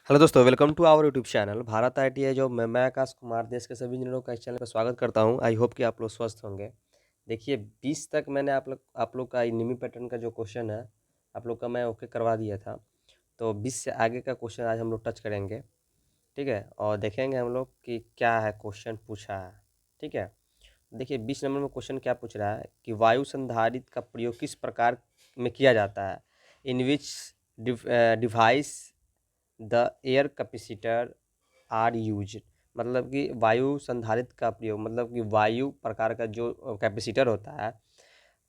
Hello दोस्तों, welcome to our YouTube channel Bharat ITI job में मैं आकाश कुमार देश के सभी इंजीनियरों का इस चैनल पर स्वागत करता हूं। आई होप कि आप लोग स्वस्थ होंगे। देखिए 20 तक मैंने आप लोग का निमी पैटर्न का जो क्वेश्चन है आप लोग का मैं ओके करवा दिया था। तो 20 से आगे का क्वेश्चन आज हम लोग टच करेंगे, ठीक है, और देखेंगे हम लोग कि क्या है क्वेश्चन पूछा है। ठीक है, देखिए 20 नंबर में क्वेश्चन क्या पूछ रहा है कि वायु संधारित्र का प्रयोग किस प्रकार में किया जाता है, in which device the air capacitor are use. मतलब कि वायु संधारित्र का प्रयोग, मतलब कि वायु प्रकार का जो कैपेसिटर होता है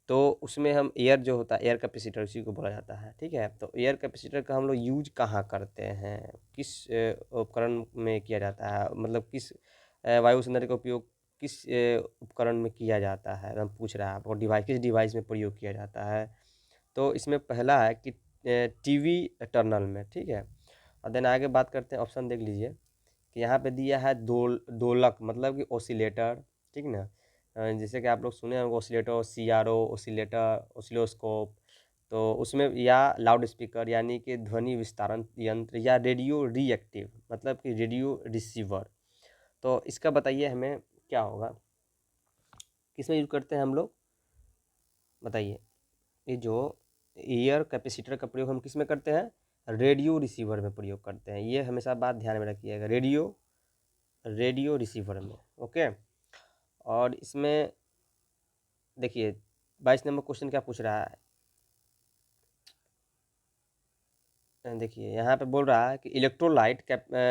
तो उसमें हम एयर जो होता है एयर कैपेसिटर उसी को बोला जाता है। ठीक है, तो एयर कैपेसिटर का हम लोग यूज कहाँ करते हैं, किस उपकरण में किया जाता है, मतलब किस वायु संधारित्र का उपयोग किस उपकरण में किया जाता है, हम पूछ रहा है आपको डिवाइस किस डिवाइस में प्रयोग किया जाता है। तो इसमें पहला है कि टीवी टर्नल में। ठीक है, और देन आगे बात करते हैं, ऑप्शन देख लीजिए कि यहाँ पे दिया है दोलक मतलब कि ओसिलेटर। ठीक ना, जैसे कि आप लोग सुने होंगे ओसिलेटर, सीआरओ ओसिलेटर, ओसिलोस्कोप। तो उसमें या लाउड स्पीकर यानी कि ध्वनि विस्तारण यंत्र, या रेडियो रिएक्टिव मतलब कि रेडियो रिसीवर। तो इसका बताइए हमें क्या होगा, किसमें यूज करते हैं हम लोग, बताइए। ये जो एयर कैपेसिटर का प्रयोग हम किस में करते हैं, रेडियो रिसीवर में प्रयोग करते हैं। ये हमेशा बात ध्यान में रखिएगा, रेडियो रेडियो रिसीवर में। ओके, और इसमें देखिए 22 नंबर क्वेश्चन क्या पूछ रहा है, देखिए यहाँ पे बोल रहा है कि इलेक्ट्रोलाइट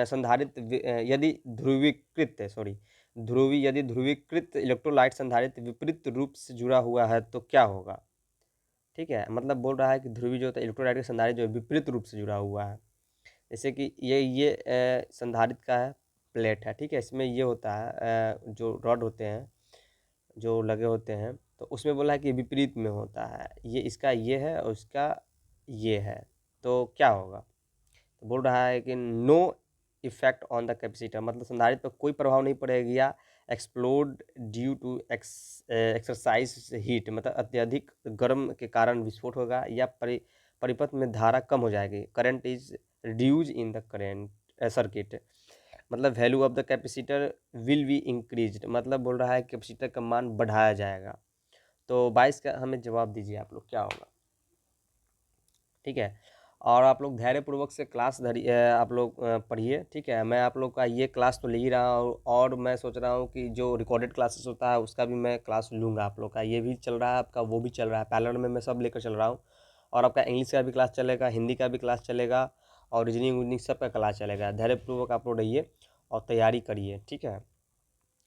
संधारित्र यदि ध्रुवीकृत सॉरी ध्रुवी यदि ध्रुवीकृत इलेक्ट्रोलाइट संधारित्र विपरीत रूप से जुड़ा हुआ है तो क्या होगा। ठीक है, मतलब बोल रहा है कि ध्रुवी जो होता है इलेक्ट्रोलाइट का संधारित्र जो विपरीत रूप से जुड़ा हुआ है। जैसे कि ये संधारित्र का है प्लेट है। ठीक है, इसमें ये होता है जो रॉड होते हैं जो लगे होते हैं, तो उसमें बोला है कि विपरीत में होता है, ये इसका ये है और इसका ये है, तो क्या होगा। तो बोल रहा है कि no effect on the capacitor, मतलब संधारित्र पर कोई प्रभाव नहीं पड़ेगा, या explode due to exercise heat, मतलब अत्यधिक गर्म के कारण विस्फोट होगा, या परिपथ में धारा कम हो जाएगी, current is reduce in the current circuit, मतलब value of the capacitor will be increased, मतलब बोल रहा है कैपेसिटर का मान बढ़ाया जाएगा। तो 22 का हमें जवाब दीजिए आप लोग क्या होगा। ठीक है, और आप लोग धैर्यपूर्वक से क्लास आप लोग पढ़िए। ठीक है, मैं आप लोग का ये क्लास तो ले ही रहा हूँ, और मैं सोच रहा हूँ कि जो रिकॉर्डेड क्लासेस होता है उसका भी मैं क्लास लूँगा। आप लोग का ये भी चल रहा है, आपका वो भी चल रहा है, पैरेलल में मैं सब लेकर चल रहा हूँ। और आपका इंग्लिश का भी क्लास चलेगा, हिंदी का भी क्लास चलेगा, और रीजनिंग उजनिंग सब का क्लास चलेगा। धैर्यपूर्वक आप लोग रहिए और तैयारी करिए। ठीक है,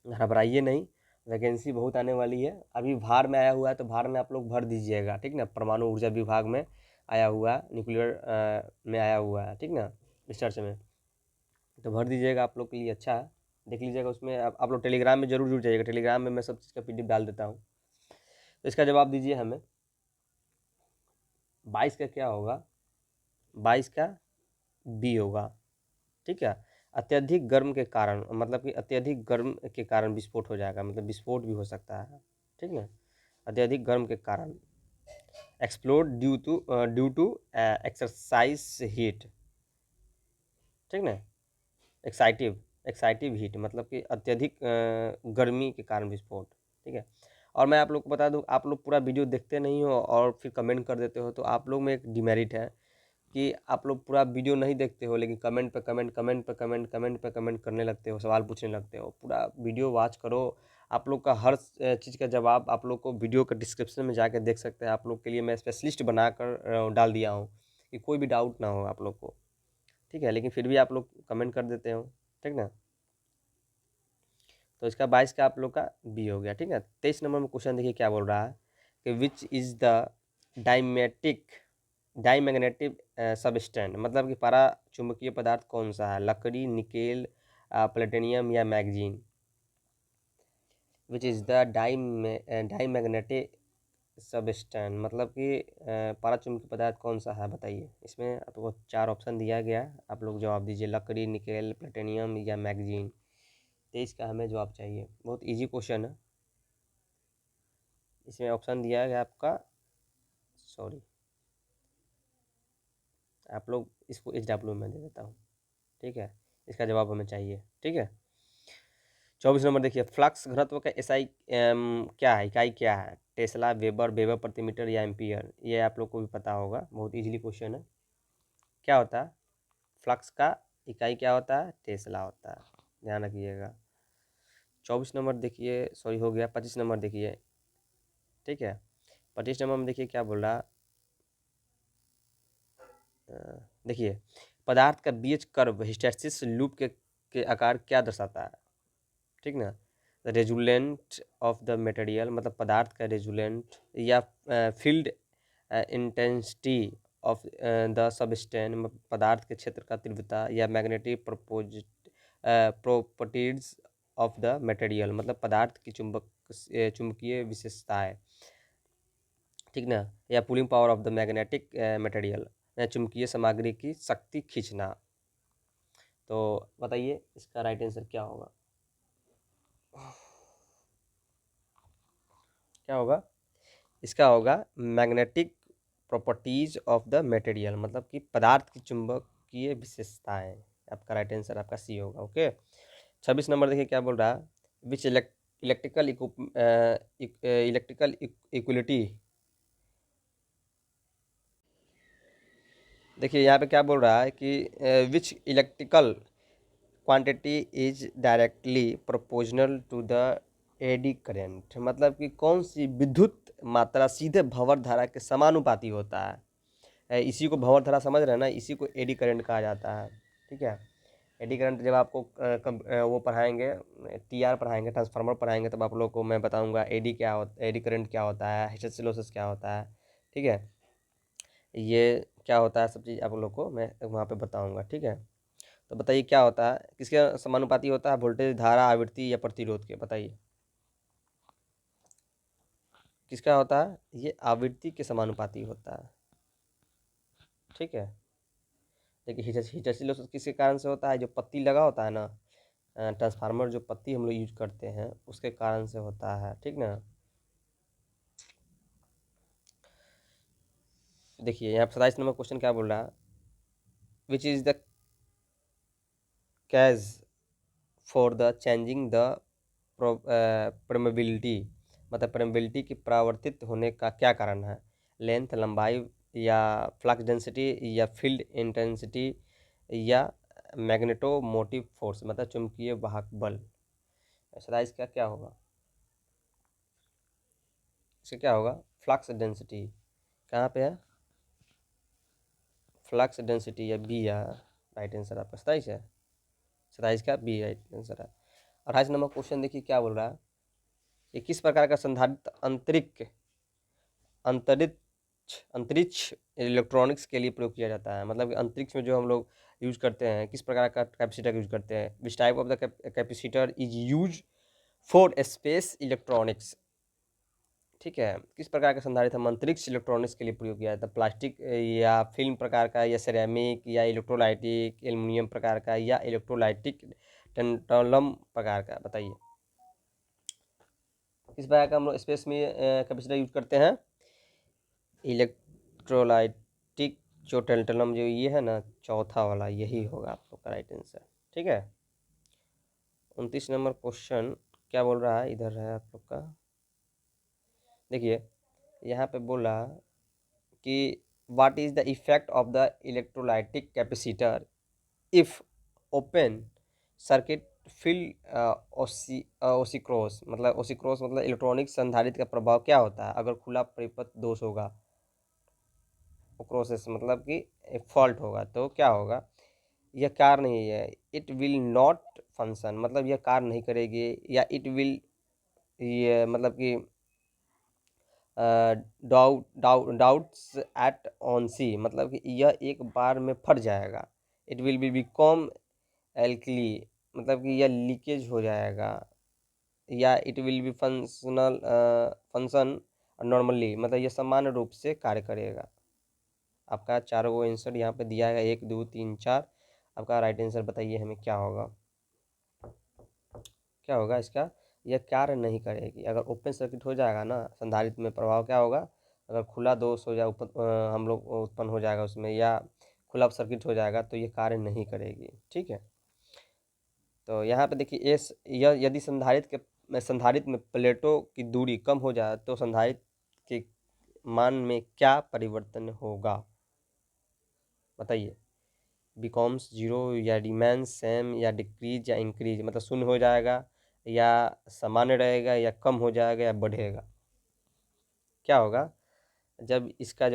घबराइए नहीं, वैकेंसी बहुत आने वाली है। अभी भार में आया हुआ है तो भार में आप लोग भर दीजिएगा। ठीक ना, परमाणु ऊर्जा विभाग में आया हुआ है, न्यूक्लियर में आया हुआ है। ठीक ना, रिसर्च में, तो भर दीजिएगा, आप लोग के लिए अच्छा है। देख लीजिएगा उसमें, आप लोग टेलीग्राम में जरूर जुड़ जाइएगा, टेलीग्राम में मैं सब चीज़ का पीडीएफ डाल देता हूँ। तो इसका जवाब दीजिए हमें, 22 का क्या होगा, 22 का बी होगा। ठीक है, अत्यधिक गर्म के कारण, मतलब कि अत्यधिक गर्म के कारण विस्फोट हो जाएगा, मतलब विस्फोट भी हो सकता है। ठीक ना, अत्यधिक गर्म के कारण explode due to exercise heat. ठीक ना, एक्साइटिव एक्साइटिव हीट मतलब कि अत्यधिक गर्मी के कारण विस्फोट। ठीक है, और मैं आप लोग को बता दूं, आप लोग पूरा वीडियो देखते नहीं हो और फिर कमेंट कर देते हो, तो आप लोग में एक डिमेरिट है कि आप लोग पूरा वीडियो नहीं देखते हो, लेकिन कमेंट पे कमेंट, कमेंट पे कमेंट, कमेंट पे कमेंट करने लगते हो, सवाल पूछने लगते हो। पूरा वीडियो वॉच करो, आप लोग का हर चीज़ का जवाब आप लोग को वीडियो के डिस्क्रिप्शन में जाके देख सकते हैं। आप लोग के लिए मैं स्पेशलिस्ट बनाकर डाल दिया हूँ कि कोई भी डाउट ना हो आप लोग को। ठीक है, लेकिन फिर भी आप लोग कमेंट कर देते हो। ठीक ना, तो इसका 22 का आप लोग का बी हो गया। ठीक है, 23 नंबर में क्वेश्चन देखिए क्या बोल रहा है कि which is the diamatic diamagnetic substance, मतलब कि पारा चुंबकीय पदार्थ कौन सा है, लकड़ी, निकेल, प्लेटिनियम या manganese. Which is the diamagnetic substance, मतलब कि पारा चुंबकीय पदार्थ कौन सा है, बताइए। इसमें आपको 4 ऑप्शन दिया गया है, आप लोग जवाब दीजिए, लकड़ी, निकेल, प्लेटिनियम या मैग्नीज। 23 का हमें जवाब चाहिए, बहुत ईजी क्वेश्चन है। इसमें ऑप्शन दिया गया आपका, सॉरी, आप लोग इसको HW में दे देता हूँ। ठीक है, इसका जवाब हमें चाहिए। ठीक है, 24 नंबर देखिए, फ्लक्स घनत्व का एसआई क्या है, इकाई क्या है? टेस्ला, वेबर, वेबर प्रति मीटर या एम्पियर? ये आप लोग को भी पता होगा, बहुत इजीली क्वेश्चन है। क्या होता है फ्लक्स का इकाई, क्या होता है? टेस्ला होता है, ध्यान रखिएगा। 24 नंबर देखिए, सॉरी हो गया, 25 नंबर देखिए। ठीक है, 25 नंबर में देखिए क्या बोल रहा, देखिए, पदार्थ का बीज कर्व हिस्टैरिसीस लूप के आकार क्या दर्शाता है? ठीक ना, रेजुलेंट ऑफ द मटेरियल, मतलब पदार्थ का रेजुलेंट, या field intensity of the substance, पदार्थ के क्षेत्र का तीव्रता, या magnetic properties of the material, मतलब पदार्थ की चुंबकीय विशेषताएं। ठीक ना, या pulling power of the magnetic material, चुंबकीय सामग्री की शक्ति खींचना। तो बताइए इसका राइट आंसर क्या होगा? क्या होगा? इसका होगा magnetic properties of the material, मतलब कि पदार्थ की चुंबकीय विशेषताएं। आपका राइट आंसर आपका सी होगा। ओके, 26 नंबर देखिए क्या बोल रहा है, विच इलेक्ट्रिकल इक्वलिटी। देखिए यहाँ पे क्या बोल रहा है कि which electrical quantity is directly proportional to the eddy current, मतलब कि कौन सी विद्युत मात्रा सीधे भंवर धारा के समानुपाती होता है। इसी को भंवर धारा समझ रहे हैं ना, इसी को एडी करंट कहा जाता है। ठीक है, एडी करंट जब आपको वो पढ़ाएंगे, टीआर पढ़ाएंगे, ट्रांसफार्मर पढ़ाएंगे, तब आप लोग को मैं बताऊंगा एडी क्या होता, एडी करंट क्या होता है, हिस्टैरिसीस लॉसेस क्या होता है। ठीक है, ये क्या होता है, सब चीज़ आप लोग को मैं वहाँ पे बताऊंगा। ठीक है, तो बताइए क्या होता है, किसके समानुपाती होता है? वोल्टेज, धारा, आवृत्ति या प्रतिरोध के? बताइए किसका होता है? ये आवृत्ति के समानुपाती होता है। ठीक है, देखिए हिस्टैरिसीस लॉसेस किसके कारण से होता है? जो पत्ती लगा होता है ना, ट्रांसफार्मर जो पत्ती हम लोग यूज करते हैं उसके कारण से होता है। ठीक ना, देखिए यहाँ 27 नंबर क्वेश्चन क्या बोल रहा है, which is the cause for the changing the permeability, मतलब परमेबिलिटी की परावर्तित होने का क्या कारण है? लेंथ, लंबाई, या फ्लक्स डेंसिटी, या फील्ड इंटेंसिटी, या मैग्नेटोमोटिव फोर्स, मतलब चुंबकीय वाहक बल। ऐसा इसका क्या होगा? इसका क्या होगा? Flux density. कहाँ पे है फ्लक्स डेंसिटी? या बी है राइट आंसर आपका, 27 है, 27 का बी राइट आंसर है। 28 नंबर क्वेश्चन देखिए क्या बोल रहा है, कि किस प्रकार का संधारित्र अंतरिक्ष इलेक्ट्रॉनिक्स के लिए प्रयोग किया जाता है, मतलब कि अंतरिक्ष में जो हम लोग यूज करते हैं, किस प्रकार का कैपेसिटर यूज करते हैं? विच type of the capacitor is use for space electronics. ठीक है, किस प्रकार का संधारित्र हम अंतरिक्ष इलेक्ट्रॉनिक्स के लिए प्रयोग किया जाता है? प्लास्टिक या फिल्म प्रकार का, या सिरेमिक, या इलेक्ट्रोलाइटिक एल्युमिनियम प्रकार का, या इलेक्ट्रोलाइटिक टेंटलम प्रकार का? बताइए किस प्रकार का हम लोग स्पेस में कैपेसिटर यूज करते हैं? इलेक्ट्रोलाइटिक जो टेंटलम जो ये है ना, चौथा वाला, यही होगा आप लोग का राइट आंसर। ठीक है, 29 नंबर क्वेश्चन क्या बोल रहा है, इधर है आप लोग का, देखिए यहाँ पे बोला कि what is the effect of the electrolytic capacitor if open circuit field ओसिक्रोस, मतलब ओसिक्रोस मतलब इलेक्ट्रॉनिक संधारित्र का प्रभाव क्या होता है अगर खुला परिपथ दोष होगा? ओक्रोसिस मतलब कि फॉल्ट होगा तो क्या होगा? यह कार्य नहीं है, इट विल नॉट फंक्शन, मतलब यह कार्य नहीं करेगी, या इट विल, ये मतलब कि डाउट्स एट ऑन सी, मतलब कि यह एक बार में फट जाएगा। It will be become alkali, मतलब कि यह लीकेज हो जाएगा, या it will be function normally, मतलब यह सामान्य रूप से कार्य करेगा। आपका चारों को आंसर यहाँ पे दिया है, 1 2 3 4। आपका राइट आंसर बताइए हमें क्या होगा? क्या होगा इसका? यह कार्य नहीं करेगी। अगर ओपन सर्किट हो जाएगा ना, संधारित्र में प्रभाव क्या होगा? अगर खुला दोष हो जाए हम लोग उत्पन्न हो जाएगा उसमें, या खुला सर्किट हो जाएगा तो ये कार्य नहीं करेगी। ठीक है, तो यहाँ पे देखिए एस यदि संधारित्र में प्लेटों की दूरी कम हो जाए तो संधारित्र के मान में क्या परिवर्तन होगा, बताइए। बिकॉम्स जीरो या रिमेन्स सेम या डिक्रीज या इंक्रीज, मतलब शून्य हो जाएगा या सामान्य रहेगा या कम हो जाएगा या बढ़ेगा। क्या होगा जब इसका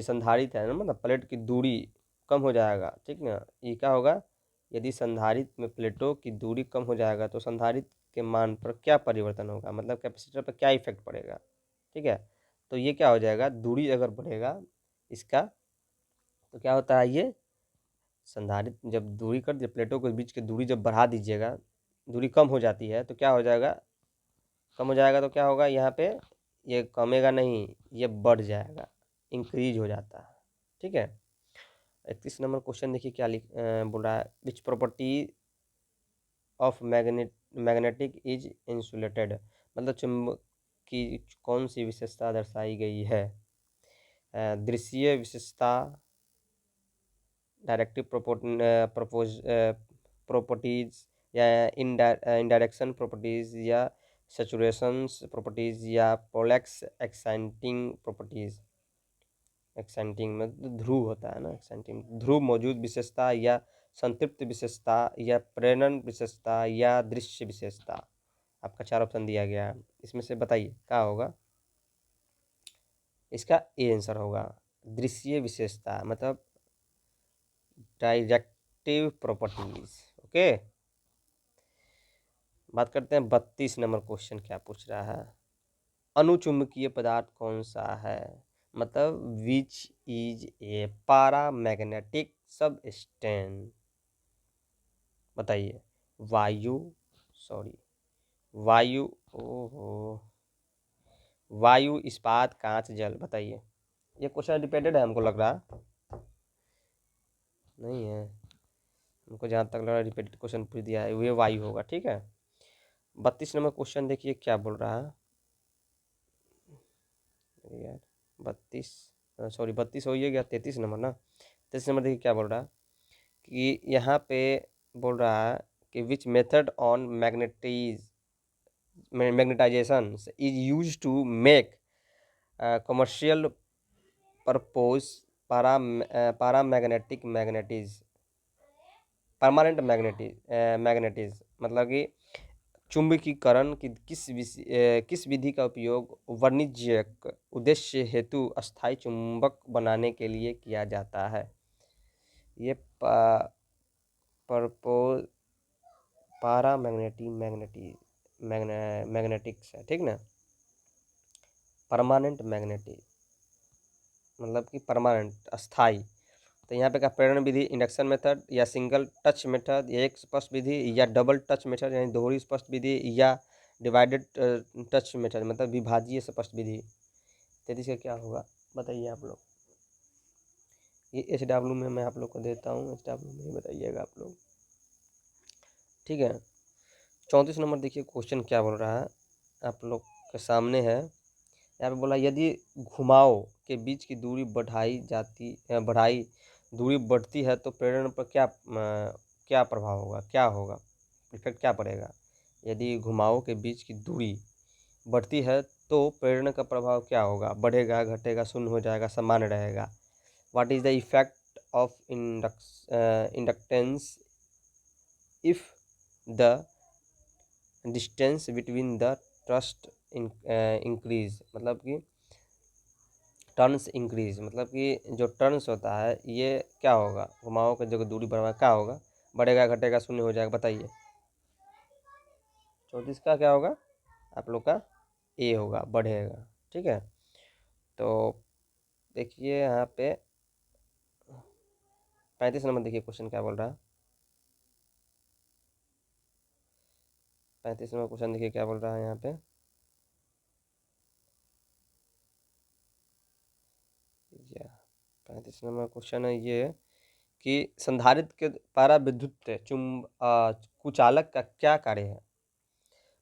संधारित्र है ना, मतलब प्लेट की दूरी कम हो जाएगा, ठीक ना, ये क्या होगा, यदि संधारित्र में प्लेटों की दूरी कम हो जाएगा तो संधारित्र के मान पर क्या परिवर्तन होगा, मतलब कैपेसिटर पर क्या इफेक्ट पड़ेगा। ठीक है, तो ये क्या हो जाएगा, दूरी अगर बढ़ेगा इसका तो क्या होता है, ये संधारित्र जब दूरी कर दिए, प्लेटों के बीच की दूरी जब बढ़ा दीजिएगा, दूरी कम हो जाती है तो क्या हो जाएगा, कम हो जाएगा तो क्या होगा, यहाँ पे ये कमेगा नहीं, ये बढ़ जाएगा, इंक्रीज हो जाता है। ठीक है, 31 नंबर क्वेश्चन देखिए क्या बोल रहा है, which property of magnetic is insulated, मतलब चुंबक की कौन सी विशेषता दर्शाई गई है, दृश्य विशेषता, डायरेक्टिव प्रॉपर्टीज या इनडायरेक्शन प्रॉपर्टीज या सैचुरेशंस प्रॉपर्टीज या पोलैक्स एक्साइटिंग प्रॉपर्टीज। एक्साइटिंग में तो ध्रुव होता है ना, एक्साइटिंग ध्रुव मौजूद विशेषता या संतृप्त विशेषता या प्रेरण विशेषता या दृश्य विशेषता। आपका 4 ऑप्शन दिया गया है, इसमें से बताइए क्या होगा। इसका ए आंसर होगा दृश्य विशेषता, मतलब डायरेक्टिव प्रॉपर्टीज। ओके, बात करते हैं 32 नंबर क्वेश्चन क्या पूछ रहा है, अनुचुंबकीय पदार्थ कौन सा है, मतलब विच इज ए पारामैग्नेटिक सबस्टेंस, बताइए। वायु, सॉरी वायु, ओहो, वायु, इस्पात, कांच, जल, बताइए। ये क्वेश्चन रिपीटेड है हमको लग रहा नहीं है, हमको जहाँ तक लग रहा है रिपीटेड क्वेश्चन पूछ दिया है, ये वायु होगा। ठीक है, 32 नंबर क्वेश्चन देखिए क्या बोल रहा है यार, 32 सॉरी 32 हो ही गया, 33 नंबर ना, 33 नंबर देखिए क्या बोल रहा है कि यहाँ पे बोल रहा है कि which method on magnetization is use to make commercial purpose paramagnetic magnets, permanent magnets, मतलब कि चुंबकीकरण की किस विधि का उपयोग वाणिज्यिक उद्देश्य हेतु अस्थायी चुंबक बनाने के लिए किया जाता है। ये परपोज मैग्नेटिक्स है, ठीक ना, परमानेंट मैग्नेटिक मतलब कि परमानेंट अस्थाई। तो यहाँ पे क्या प्रेरण विधि, इंडक्शन मेथड या सिंगल टच मेथड या एक स्पष्ट विधि या डबल टच मेथड यानी दोहरी स्पष्ट विधि या डिवाइडेड टच मेथड मतलब विभाजीय स्पष्ट विधि। 33 का क्या होगा बताइए आप लोग। ये HW में मैं आप लोग को देता हूँ, HW में ही बताइएगा आप लोग। ठीक है, 34 नंबर देखिए क्वेश्चन क्या बोल रहा है आप लोग के सामने है। यहाँ पे बोला यदि घुमाव के बीच की दूरी बढ़ाई दूरी बढ़ती है तो प्रेरण पर क्या प्रभाव होगा, क्या होगा, इफेक्ट क्या पड़ेगा। यदि घुमाव के बीच की दूरी बढ़ती है तो प्रेरण का प्रभाव क्या होगा, बढ़ेगा, घटेगा, शून्य हो जाएगा, सामान्य रहेगा। What is the effect of inductance if the distance between the trust increase, मतलब कि टर्न्स इंक्रीज, मतलब कि जो टर्न्स होता है ये क्या होगा, घुमाव के जो दूरी बढ़ाएगा क्या होगा, बढ़ेगा, घटेगा, शून्य हो जाएगा, बताइए। 34 का क्या होगा आप लोग का ए होगा, बढ़ेगा। ठीक है, तो देखिए यहाँ पे 35 नंबर देखिए क्वेश्चन क्या बोल रहा है। 35 नंबर क्वेश्चन देखिए क्या बोल रहा है यहाँ पे, या 35 नंबर क्वेश्चन है ये कि संधारित्र के पारा विद्युत कुचालक का क्या कार्य है,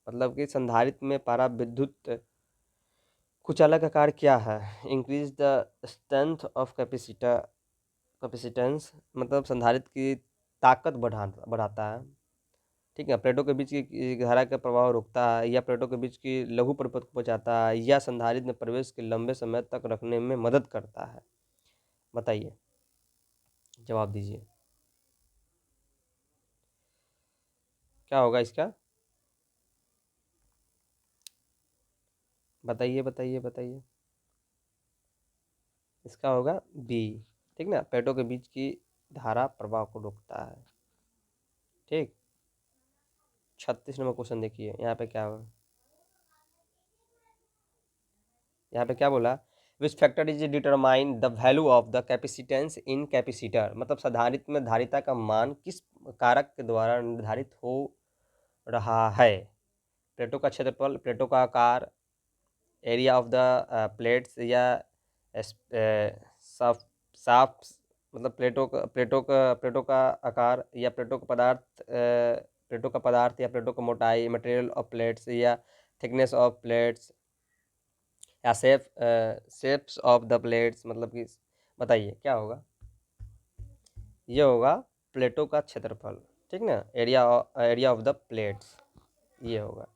मतलब कि संधारित्र में पारा विद्युत कुचालक का कार्य क्या है। Increase the strength of capacitor capacitance मतलब संधारित्र की ताकत बढ़ाता है, ठीक है। प्लेटों के बीच की धारा का प्रवाह रोकता है, या प्लेटों के बीच की लघु परिपथ को बचाता है, या संधारित्र में प्रवेश के लंबे समय तक रखने में मदद करता है। बताइए, जवाब दीजिए, क्या होगा इसका? बताइए बताइए बताइए। इसका होगा बी, ठीक ना, प्लेटों के बीच की धारा प्रवाह को रोकता है, ठीक। 36 नंबर क्वेश्चन देखिए, यहाँ पे क्या बोला, which factor is determine the value of the capacitance in capacitor, मतलब संधारित्र में धारिता का मान किस कारक के द्वारा निर्धारित हो रहा है? प्लेटों का क्षेत्रफल, प्लेटों का आकार, एरिया ऑफ द प्लेट्स, या साफ मतलब प्लेटों का आकार, या प्लेटों का पदार्थ, या प्लेटों का मोटाई, मटेरियल ऑफ प्लेट्स, या थिकनेस ऑफ प्लेट्स, या शेप्स ऑफ द प्लेट्स, मतलब कि बताइए क्या होगा? ये होगा प्लेटों का क्षेत्रफल, ठीक ना, एरिया ऑफ द प्लेट्स, ये होगा।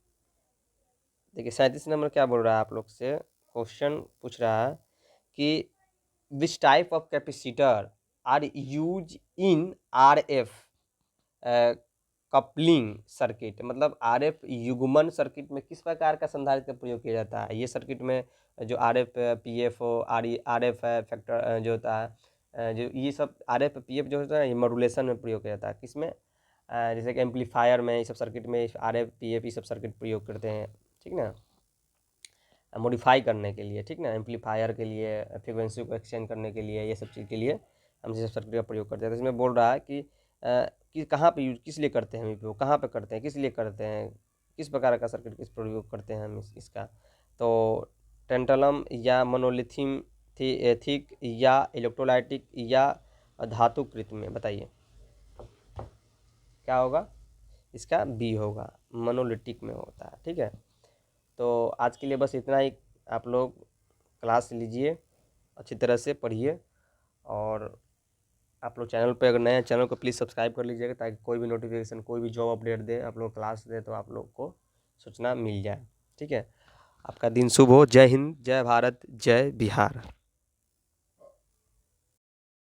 देखिए 37 नंबर क्या बोल रहा है आप लोग से, क्वेश्चन पूछ रहा है कि which type of capacitor are use in RF coupling circuit, मतलब RF युग्मन सर्किट में किस प्रकार का संधारित्र का प्रयोग किया जाता है? ये सर्किट में जो RF PF RF है फैक्टर जो होता है, जो ये सब RF PF जो होता है ये मॉड्यूलेशन में प्रयोग किया जाता है, किसमें? जैसे कि एम्पलीफायर में, ये सब सर्किट में RF PF ये सब सर्किट प्रयोग करते हैं, ठीक ना, मॉडिफाई करने के लिए, ठीक ना, एम्पलीफायर के लिए, फ्रीक्वेंसी को एक्सचेंज करने के लिए, ये सब चीज़ के लिए हम ये सब सर्किट का प्रयोग करते हैं। तो इसमें बोल रहा है कि कहाँ पे यूज, किस लिए करते हैं हम उपयोग, कहाँ पे करते हैं, किस लिए करते हैं, किस प्रकार का सर्किट किस प्रयोग करते हैं हम इसका? तो टेंटलम या मोनोलिथियम थिक या इलेक्ट्रोलाइटिक या धातुकृत में, बताइए क्या होगा? इसका बी होगा, मोनोलिटिक में होता है, ठीक है। तो आज के लिए बस इतना ही, आप लोग क्लास लीजिए, अच्छी तरह से पढ़िए, और आप लोग चैनल पे अगर नए हैं चैनल को प्लीज़ सब्सक्राइब कर लीजिएगा, ताकि कोई भी नोटिफिकेशन, कोई भी जॉब अपडेट दे, आप लोग क्लास दे, तो आप लोग को सूचना मिल जाए, ठीक है। आपका दिन शुभ हो। जय हिंद, जय भारत, जय बिहार।